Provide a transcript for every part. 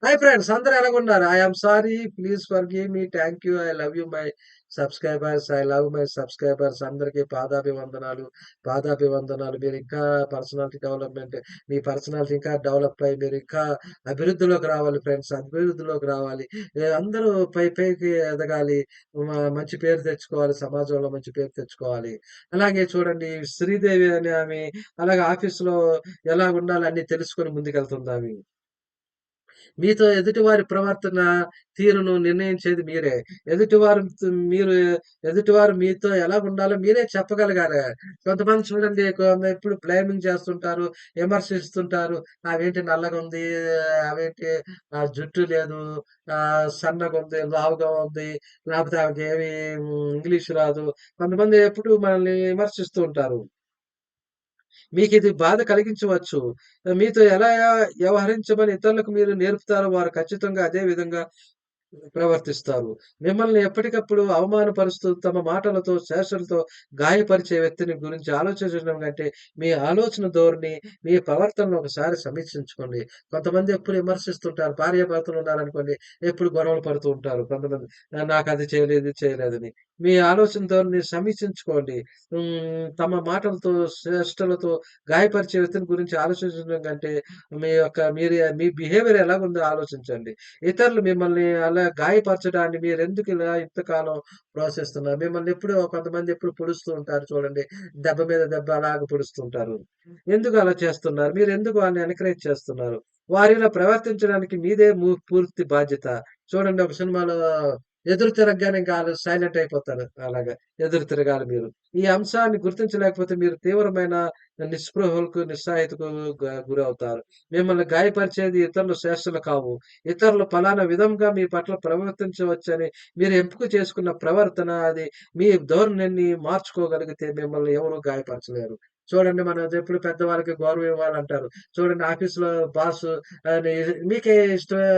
Hi friends, అందరూ ఎలాగున్నారు? I am sorry. Please forgive me. Thank you. I love you my subscribers. I love my subscribers. అందరికీ పాదాభివందనాలు. పాదాభివందనాలు. మీరింకా personality development, మీ పర్సనాలిటీ ఇంకా డెవలప్ అయ్యి మీరింకా అభివృద్ధిలోకి రావాలి ఫ్రెండ్స్. అభివృద్ధిలోకి రావాలి. అందరూ పైకి ఎదగాలి. మంచి పేరు తెచ్చుకోవాలి. సమాజంలో మంచి పేరు తెచ్చుకోవాలి. అలాగే చూడండి, శ్రీదేవి అనే ఆమె అలాగే ఆఫీస్‌లో ఎలాగుండాలి అన్నీ తెలుసుకొని ముందుకెళ్తుందామె. మీతో ఎదుటివారి ప్రవర్తన తీరును నిర్ణయించేది మీరే. ఎదుటివారు మీరు ఎదుటివారు మీతో ఎలాగుండాలో మీరే చెప్పగలగాలి. కొంతమంది చూడండి, ఎప్పుడు బ్లేమింగ్ చేస్తుంటారు, విమర్శిస్తుంటారు. ఆమేంటి నల్లగుంది, ఆమేంటి జుట్టు లేదు, సన్నగుంది, లావుగా ఉంది, లేపోతే ఆమెకేమి ఇంగ్లీష్ రాదు. కొంతమంది ఎప్పుడు మనల్ని విమర్శిస్తూ ఉంటారు. మీకిది బాధ కలిగించవచ్చు. మీతో ఎలా వ్యవహరించమని ఇతరులకు మీరు నేర్పుతారో వారు ఖచ్చితంగా అదే విధంగా ప్రవర్తిస్తారు. మిమ్మల్ని ఎప్పటికప్పుడు అవమానపరుస్తూ తమ మాటలతో, చేష్టలతో గాయపరిచే వ్యక్తిని గురించి ఆలోచించడం కంటే, మీ ఆలోచన ధోరణి, మీ ప్రవర్తనను ఒకసారి సమీక్షించుకోండి. కొంతమంది ఎప్పుడు విమర్శిస్తుంటారు. భార్యాభర్తలు ఉన్నారనుకోండి, ఎప్పుడు గొడవలు పడుతూ ఉంటారు. కొంతమంది నాకది చేయలేదు, ఇది చేయలేదని. మీ ఆలోచన ధోరణిని సమీక్షించుకోండి. తమ మాటలతో, చేష్టలతో గాయపరిచే వ్యక్తిని గురించి ఆలోచించడం కంటే, మీ బిహేవియర్ ఎలాగుందో ఆలోచించండి. ఇతరులు మిమ్మల్ని అలా గాయపరచడాన్ని మీరెందుకు ఇలా ఇంతకాలం ప్రోత్సహిస్తున్నారు? మిమ్మల్ని ఎప్పుడూ కొంతమంది ఎప్పుడు పొడుస్తూ ఉంటారు చూడండి. దెబ్బ మీద దెబ్బ అలాగ పొడుస్తుంటారు. ఎందుకు అలా చేస్తున్నారు? మీరెందుకు వాళ్ళని ఎంకరేజ్ చేస్తున్నారు? వారిలా ప్రవర్తించడానికి మీదే పూర్తి బాధ్యత. చూడండి, ఒక సినిమాలో ఎదురు తిరగగానే ఇంకా ఆళ్ళు సైలెంట్ అయిపోతారు. అలాగా ఎదురు తిరగాలి మీరు. ఈ అంశాన్ని గుర్తించలేకపోతే మీరు తీవ్రమైన నిస్పృహలకు, నిస్సహాయతకు గురవుతారు. మిమ్మల్ని గాయపరిచేది ఇతరుల చేష్టలు కావు. ఇతరులు పలానా విధంగా మీ పట్ల ప్రవర్తించవచ్చని మీరు ఎంపిక చేసుకున్న ప్రవర్తన, అది మీ ధోరణిని మార్చుకోగలిగితే మిమ్మల్ని ఎవరు గాయపరచలేరు. చూడండి, మనం ఎప్పుడు పెద్దవాళ్ళకి గౌరవం ఇవ్వాలంటారు. చూడండి, ఆఫీస్‌లో బాసు అని మీకే ఇష్టమే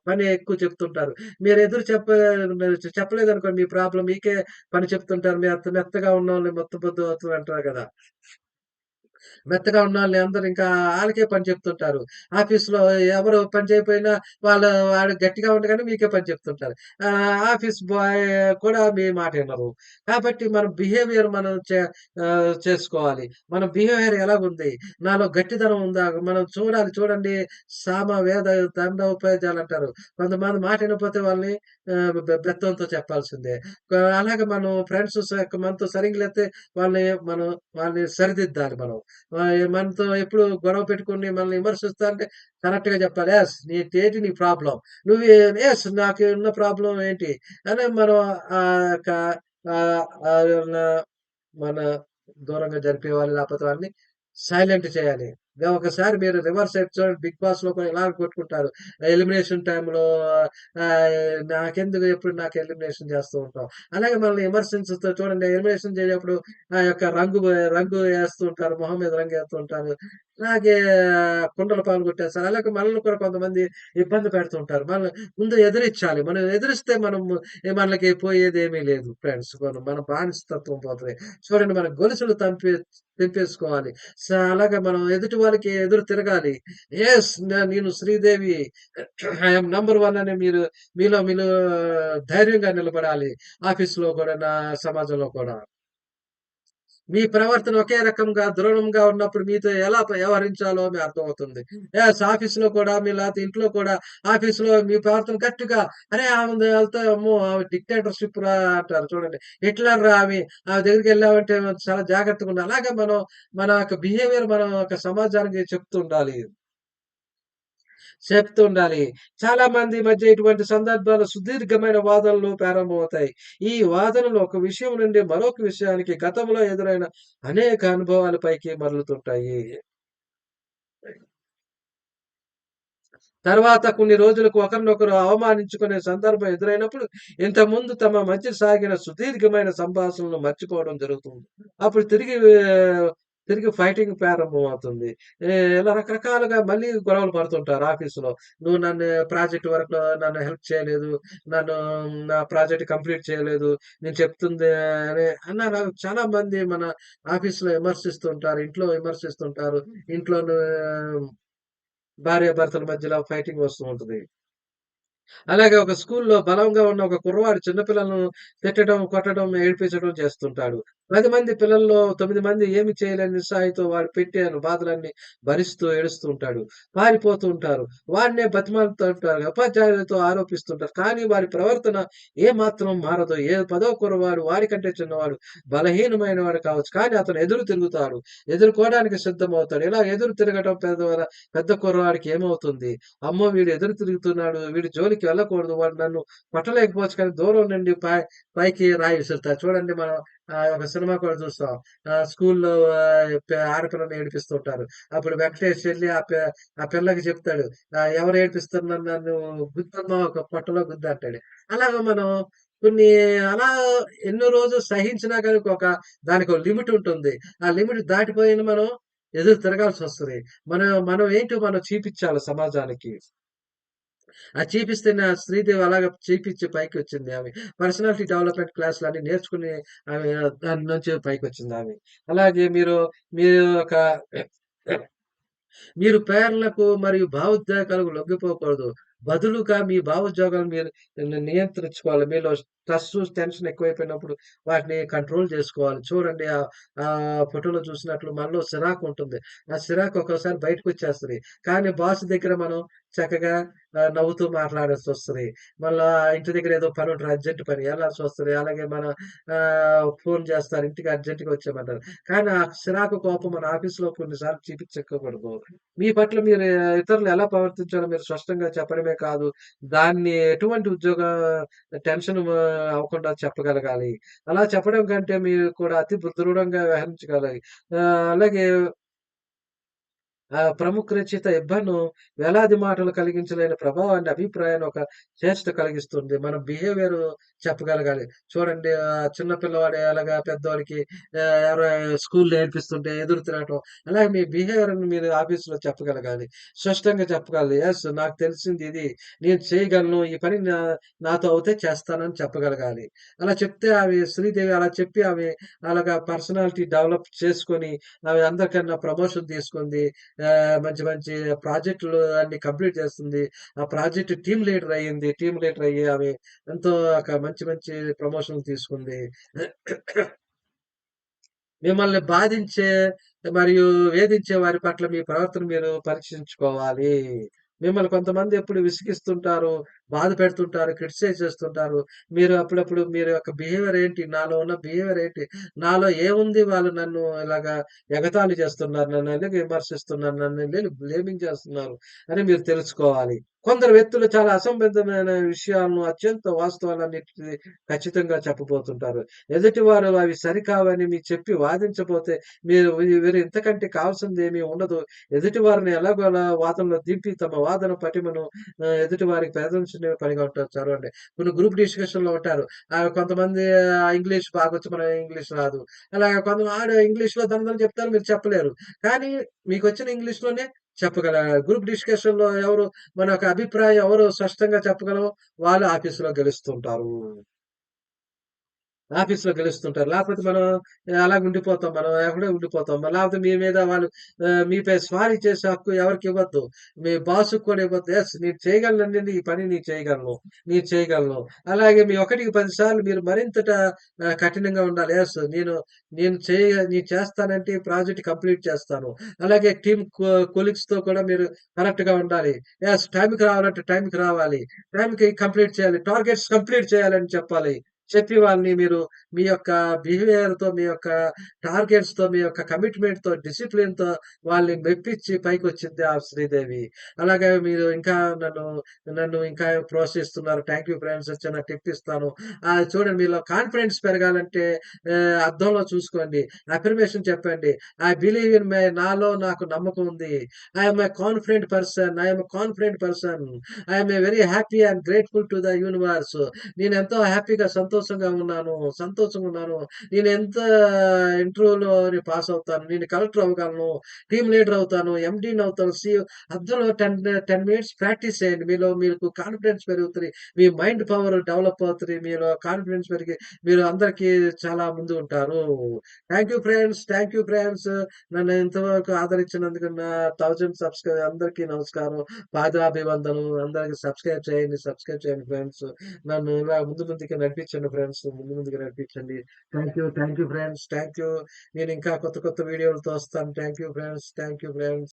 పని ఎక్కువ చెప్తుంటారు. మీరు ఎదురు చెప్పలేదనుకోండి, మీ ప్రాబ్లమ్ మీకే పని చెప్తుంటారు. మెత్తగా ఉన్నోళ్ళని మొత్తుబుద్ధివతులు అంటారు గదా! మెత్తగా ఉన్నోళ్ళని అందరూ ఇంకా ఆళ్ళకే పని చెప్తుంటారు. ఆఫీస్‌లో ఎవరు పని చేయకపోయినా వాడు గట్టిగా ఉండగానే మీకే పని చెప్తుంటారు. ఆఫీస్ బాయ్ కూడా మీ మాట ఇనరు. కాబట్టి మన బిహేవియర్ మనం చేసుకోవాలి. మన బిహేవియర్ ఎలాగుంది? నాలో గట్టిదనం ఉందా? మనం చూడాలి. చూడండి, సామ, వేద, దండోపేదాలంటారు. కొంతమంది మాట ఇనకపోతే వాళ్ళని బెత్తంతో చెప్పాల్సిందే. అలాగే మనం ఫ్రెండ్స్ మనతో సరింగా లేతే వాళ్ళని మనం వాళ్ళని సరిదిద్దాలి మనం. మనతో ఎప్పుడు గొడవ పెట్టుకొని మనల్ని విమర్శిస్తా అంటే కరెక్ట్‌గా చెప్పాలి. ఏంటి నీ ప్రాబ్లమ్? నాకు ఉన్న ప్రాబ్లమ్ ఏంటి? అని మనం యొక్క ఆహ్, ఆహ్, మన దూరంగా జరిపేయాలి. లేపోతే వాళ్ళని సైలెంట్ చేయాలి. ఒకసారి మీరు రివర్స్ అయితే చూడండి, 'బిగ్ బాస్‌లో' కూడా ఇలాగ కొట్టుకుంటారు. ఎలిమినేషన్ టైమ్‌లో నాకెందుకు ఎప్పుడు నాకు ఎలిమినేషన్ చేస్తూ ఉంటావు. అలాగే మనల్ని విమర్శించుతూ చూడండి, ఎలిమినేషన్ చేసేప్పుడు ఆ యొక్క రంగు ఏస్తూ ఉంటారు. మొహం మీద రంగేస్తూ ఉంటారు. అలాగే కుండల పాలు కొట్టేస్తారు. అలాగే మనల్ని కూడా కొంతమంది ఇబ్బంది పెడుతూ ఉంటారు. ముందు ఎదిరిచ్చాలి. మనం ఎదిరిస్తే మనకి పోయేదేమీ లేదు ఫ్రెండ్స్. మన బానిసతత్వం పోతది. చూడండి, మన గొలుసులు తెంపేసుకోవాలి. అలాగా మనం ఎదుటి వాళ్ళకి ఎదురు తిరగాలి. నేను శ్రీదేవి, ఐ యామ్ నంబర్ 1 అని మీలో ధైర్యంగా నిలబడాలి. ఆఫీస్‌లో కూడా, సమాజంలో కూడా. మీ ప్రవర్తన ఒకే రకంగా దృఢంగా ఉన్నప్పుడు మీతో ఎలా వ్యవహరించాలో మీ అర్థమవుతుంది. ఆఫీస్‌లో కూడా లేతే ఇంట్లో కూడా ఆఫీస్‌లో మీ ప్రవర్తన గట్టిగా, అరే! ఆమె ఎళ్తే అమ్మో! ఆమె డిక్టేటర్‌షిప్ రా అంటారు చూడండి. హిట్లర్ రా ఆమె దగ్గరికెళ్ళామంటే చాలా జాగ్రత్తగా ఉండాలి. అలాగే మనం మన యొక్క బిహేవియర్ మనం ఒక సమాజానికి చెప్తుండాలి. చాలా మంది మధ్య ఇటువంటి సందర్భాలు సుదీర్ఘమైన వాదనలు ప్రారంభమవుతాయి. ఈ వాదనలు ఒక విషయం నుండి మరొక విషయానికి, గతంలో ఎదురైన అనేక అనుభవాల పైకి మరలుతుంటాయి. తర్వాత కొన్ని రోజులకు ఒకరినొకరు అవమానించుకునే సందర్భం ఎదురైనప్పుడు, ఇంతకుముందు తమ మధ్య సాగిన సుదీర్ఘమైన సంభాషణలు మర్చిపోవడం జరుగుతుంది. అప్పుడు తిరిగి ఫైటింగ్ ప్రారంభమవుతుంది. ఇలా రకరకాలుగా మళ్ళీ గొడవలు పడుతుంటారు ఆఫీస్‌లో. "నువ్వు ప్రాజెక్ట్ వర్క్‌లో నన్ను హెల్ప్ చేయలేదు. నన్ను నా ప్రాజెక్ట్ కంప్లీట్ చేయలేదు. నేను చెప్తుంది" అలా చాలా మంది మన ఆఫీస్‌లో విమర్శిస్తుంటారు. ఇంట్లో విమర్శిస్తుంటారు. ఇంట్లోను భార్యాభర్తల మధ్యలో ఫైటింగ్ వస్తూ ఉంటది. అలాగే ఒక స్కూల్లో బలంగా ఉన్న ఒక కుర్రవాడు చిన్న పిల్లలను తిట్టడం, కొట్టడం, ఏడిపించడం చేస్తుంటాడు. 10 మంది పిల్లల్లో 9 మంది ఏమి చేయలేని నిస్సహాయుతో వాడు పెట్టే బాధలన్నీ భరిస్తూ ఏడుస్తూ ఉంటాడు. పారిపోతూ ఉంటారు. వాడినే బతిమాలుతూ ఉంటారు. ఉపాధ్యాయులతో ఆరోపిస్తుంటారు. కానీ వారి ప్రవర్తన ఏమాత్రం మారదు. ఏ పదో కుర్రవాడు వాడికంటే చిన్నవాడు, బలహీనమైన వాడు కావచ్చు. కానీ అతను ఎదురు తిరుగుతాడు. ఎదుర్కోవడానికి సిద్ధమవుతాడు. ఇలా ఎదురు తిరగటం పెద్ద కుర్రవాడికి ఏమవుతుంది? అమ్మో! వీడు ఎదురు తిరుగుతున్నాడు. వీడి జోలికి వెళ్ళకూడదు. వాడు నన్ను కొట్టలేకపోవచ్చు కానీ దూరం నుండి పైకి రాయి విసురుతాడు. చూడండి మనం ఒక సినిమా కూడా చూస్తాం. స్కూల్లో ఆడపిల్లని ఏడిపిస్తుంటారు. అప్పుడు వెంకటేష్ ఎళ్లి ఆ పిల్లకి చెప్తాడు. ఎవరు ఏడిపిస్తున్నారు నన్ను గుద్దమ్మా ఒక పొట్టలో గుద్దు అంటాడు. అలాగా మనం కొన్ని అలా ఎన్నో రోజులు సహించినా గాని దానికో లిమిట్ ఉంటుంది. ఆ లిమిట్ దాటిపోయిన మనం ఎదురు తిరగాల్సొస్తది. మనం ఏంటో మనం చూపిచ్చాలి సమాజానికి. ఆ చూపిస్తేనే ఆ శ్రీదేవి అలాగా చూపిచ్చి పైకొచ్చింది ఆమె. పర్సనాలిటీ డెవలప్‌మెంట్ క్లాసులన్నీ నేర్చుకుని ఆమె దాని నుంచి పైకొచ్చిందామె. అలాగే మీరు ఒక మీరు ప్రేరణలకు మరియు భావోద్వేగాలకు లొంగిపోకూడదు. బదులుగా మీ భావోద్వేగాలను మీరు నియంత్రించుకోవాలి. మీలో స్ట్రెస్సు, టెన్షన్ ఎక్కువైపోయినప్పుడు వాటిని కంట్రోల్ జేసుకోవాలి. చూడండి ఫోటోలో చూసినట్లు మనలో సిరాకుంటుంది. ఆ సిరాకు ఒక్కోసారి బయటకొచ్చేస్తది. కానీ బాస్ దగ్గర మనం చక్కగా నవ్వుతూ మాట్లాడాల్సొస్తది. మళ్ళా ఇంటి దగ్గర ఏదో పనుంటది. అర్జెంట్ పని ఎళ్ళాల్సొస్తది. అలాగే మన ఫోను జేస్తారు. ఇంటికి అర్జెంట్‌గా వచ్చేయమంటారు. కానీ ఆ సిరాకు, కోపం మన ఆఫీస్‌లో కొన్ని సార్లు చూపించకూడదు. మీ పట్ల మీరు ఇతరులు ఎలా ప్రవర్తించాలో మీరు స్పష్టంగా చెప్పడమే కాదు, దాన్ని ఎటువంటి టెన్షన్ అవ్వకుండా చెప్పగలగాలి. అలా చెప్పడం కంటే మీరు కూడా అతి దృఢంగా వ్యవహరించగలగాలి. అలాగే ప్రముఖ రచయిత 'ఇబ్బను' వేలాది మాటలు కలిగించలేని ప్రభావాన్ని, అభిప్రాయాన్ని ఒక చేష్ట కలిగిస్తుంది. మన బిహేవియర్ చెప్పగలగాలి. చూడండి చిన్న పిల్లవాడు ఎలాగా పెద్దోడికి ఎవరో స్కూల్‌లో ఏడిపిస్తుంటే ఎదురు తిరగటం. అలాగే మీ బిహేవియర్‌ని మీరు ఆఫీస్‌లో చెప్పగలగాలి. స్పష్టంగా చెప్పగలగాలి. యెస్ నాకు తెలిసింది ఇది. నేను చేయగలను. ఈ పని నాతో అవుతే చేస్తానని చెప్పగలగాలి. అలా చెప్తే శ్రీదేవి అలా చెప్పి అలాగా పర్సనాలిటీ డెవలప్ చేసుకొని ఆమె అందరికన్నా ప్రమోషన్ తీసుకుంది. మంచి మంచి ప్రాజెక్టులు అన్ని కంప్లీట్ చేస్తుంది. ఆ ప్రాజెక్ట్ టీమ్ లీడర్ అయ్యింది. టీమ్ లీడర్ అయ్యి ఆమె ఎంతో ఒక మంచి మంచి ప్రమోషన్‌లు తీసుకుంది. మిమ్మల్ని బాధించే మరియు వేధించే వారి పట్ల మీ ప్రవర్తన మీరు పరీక్షించుకోవాలి. మిమ్మల్ని కొంతమంది ఎప్పుడు విసిగిస్తుంటారు, బాధ పెడుతుంటారు, క్రిటిసైజ్ చేస్తుంటారు. మీరు అప్పుడప్పుడు మీరు యొక్క బిహేవియర్ ఏంటి? నాలో ఉన్న బిహేవియర్ ఏంటి? నాలో ఏముంది వాళ్ళు నన్ను ఇలాగా ఎగతాళి చేస్తున్నారు, నన్ను ఇలాగ విమర్శిస్తున్నారు, నన్ను బ్లేమింగ్ చేస్తున్నారు అని మీరు తెలుసుకోవాలి. కొందరు వ్యక్తులు చాలా అసంబద్ధమైన విషయాలను, అత్యంత వాస్తవాలన్నిటిని ఖచ్చితంగా చెప్పబోతుంటారు. ఎదుటివారు అవి సరికావని మీకు చెప్పి వాదించబోతే వీరు ఇంతకంటే కావాల్సిందేమీ ఉండదు. ఎదుటివారిని ఎలాగోలా వాదనలో దింపి తమ వాదన పటిమను ఎదుటి వారికి ప్రదర్శించడమే పనిగా ఉంటారు. చదవండి. కొన్ని గ్రూప్ డిస్కషన్‌లో ఉంటారు. కొంతమంది ఇంగ్లీష్ బాగొచ్చు, మనకు ఇంగ్లీష్ రాదు. అలాగే ఆడు ఇంగ్లీష్‌లో దనదన చెప్తారు, మీరు చెప్పలేరు. కానీ మీకొచ్చిన ఇంగ్లీష్‌లోనే గ్రూప్ డిస్కషన్‌లో మన యొక్క అభిప్రాయం ఎవరు స్పష్టంగా చెప్పగలరో వాళ్ళు ఆఫీస్‌లో గెలుస్తుంటారు. ఆఫీస్‌లో గెలుస్తుంటారు. లేపోతే మనం అలాగ ఉండిపోతాం. మనం ఎక్కడో ఉండిపోతాం. లేపోతే మీ మీద వాళ్ళు మీపై స్వారీ చేసే హక్కు ఎవరికివ్వద్దు. మీ బాస్‌కి కూడా ఇవ్వద్దు. యెస్ నేను చేయగలనండి ఈ పని నేను చేయగలను. నేను చేయగలను. అలాగే మీ ఒకటికి 10 సార్లు మీరు మరింతట కఠినంగా ఉండాలి. యెస్ నేను చేస్తానంటే ఈ ప్రాజెక్ట్ కంప్లీట్ చేస్తాను. అలాగే టీమ్ కొలీగ్స్‌తో కూడా మీరు కరెక్ట్‌గా ఉండాలి. యెస్ టైంకి రావాలంటే టైంకి రావాలి. టైంకి కంప్లీట్ చేయాలి. టార్గెట్స్ కంప్లీట్ చేయాలని చెప్పాలి. చెప్పి వాళ్ళని మీరు మీ యొక్క బిహేవియర్‌తో, మీ యొక్క టార్గెట్స్‌తో, మీ యొక్క కమిట్మెంట్‌తో, డిసిప్లిన్‌తో వాళ్ళని మెప్పించి పైకొచ్చింది ఆ శ్రీదేవి. అలాగే మీరు ఇంకా నన్ను నన్ను ఇంకా ప్రోత్సహిస్తున్నారు. థాంక్ యూ ఫ్రెండ్స్ చిన్న టిప్ ఇస్తాను. చూడండి మీలో కాన్ఫిడెన్స్ పెరగాలంటే అద్దంలో చూసుకోండి. అఫర్మేషన్ చెప్పండి. ఐ బిలీవ్ ఇన్ నాలో నాకు నమ్మకం ఉంది. I am a confident person. I am a confident person. I am a very happy and grateful to the universe. నేనెంతో హ్యాపీగా, సంతోషంగా ఉన్నాను. నేనెంత ఇంటర్వ్యూలోని పాస్ అవుతాను. నేను కలెక్టర్ అవ్వగలను. టీమ్ లీడర్ అవుతాను. ఎండీని అవుతాను. అందులో 10 మినిట్స్ ప్రాక్టీస్ చేయండి. మీకు కాన్ఫిడెన్స్ పెరుగుతది. మీ మైండ్ పవర్ డెవలప్ అవుతది. మీలో కాన్ఫిడెన్స్ పెరిగి మీరు అందరికి చాలా ముందుంటారు. Thank you friends. Thank you friends. నన్ను ఇంతవరకు ఆదరించినందుకు 1000 అందరికీ నమస్కారం. పాదాభివందనం. అందరికి సబ్స్క్రైబ్ చేయండి ఫ్రెండ్స్. నన్ను ఇలా ముందుకు నడిపించండి ఫ్రెండ్స్. ముందుకు నడిపించండి. Thank you friends. Thank you. నేనింకా కొత్త కొత్త వీడియోలతో వస్తాను. Thank you friends. Thank you friends.